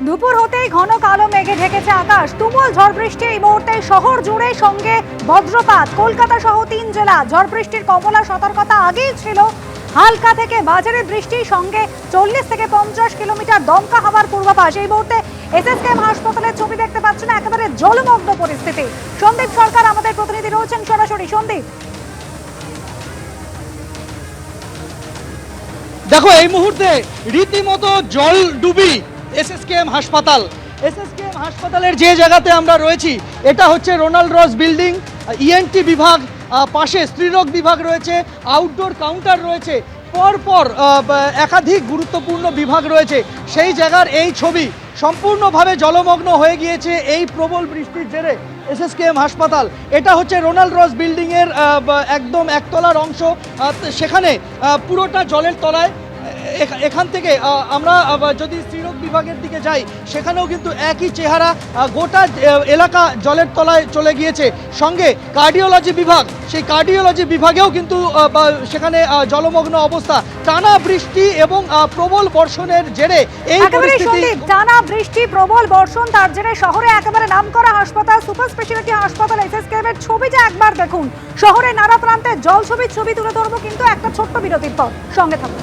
দুপুর হতেই ঘন কালো মেঘে ঢেকেছে আকাশ। তুমুল ঝড় বৃষ্টি এই মুহূর্তে শহর জুড়ে, সঙ্গে বজ্রপাত। কলকাতা সহ 3 জেলা ঝড় বৃষ্টির কমলা সতর্কতা আগেই ছিল। হালকা থেকে মাঝারি বৃষ্টির সঙ্গে 40 থেকে 50 কিলোমিটার দমকা হাওয়ার পূর্বাভাস। এই মুহূর্তে এসএসকেএম হাসপাতালের ছবি দেখতে পাচ্ছেন, একেবারে জলমগ্ন পরিস্থিতি। সন্দীপ সরকার আমাদের প্রতিনিধি রয়েছেন সরাসরি। সন্দীপ, দেখো এই মুহূর্তে রীতিমতো জল ডুবি এসএসকেএম হাসপাতালের যে জায়গাতে আমরা রয়েছি, এটা হচ্ছে রোনাল্ড রস বিল্ডিং। ইএনটি বিভাগ, পাশে স্ত্রীরোগ বিভাগ রয়েছে, আউটডোর কাউন্টার রয়েছে, পরপর একাধিক গুরুত্বপূর্ণ বিভাগ রয়েছে। সেই জায়গার এই ছবি সম্পূর্ণভাবে জলমগ্ন হয়ে গিয়েছে এই প্রবল বৃষ্টির জেরে এসএসকেএম হাসপাতাল। এটা হচ্ছে রোনাল্ড রস বিল্ডিংয়ের একদম একতলার অংশ। সেখানে পুরোটা জলের তলায়। এখান থেকে আমরা যদি স্ত্রীরোগ বিভাগের দিকে যাই, সেখানেও কিন্তু একই চেহারা, গোটা এলাকা জলের তলায় চলে গিয়েছে। সঙ্গে কার্ডিওলজি বিভাগ, সেই কার্ডিওলজি বিভাগেও কিন্তু সেখানে জলমগ্ন অবস্থা। টানা বৃষ্টি এবং প্রবল বর্ষণের জেরে এই পরিস্থিতি। টানা বৃষ্টি, প্রবল বর্ষণ, তার জেরে শহরে একেবারে নামকরা হাসপাতাল সুপার স্পেশালিটি হাসপাতাল এসএসকেএম এর ছবিটা একবার দেখুন। শহরে নানা প্রান্তে জল ছবি তুলে ধরবো, কিন্তু একটা ছোট্ট বিরতির পর। সঙ্গে থাকুন।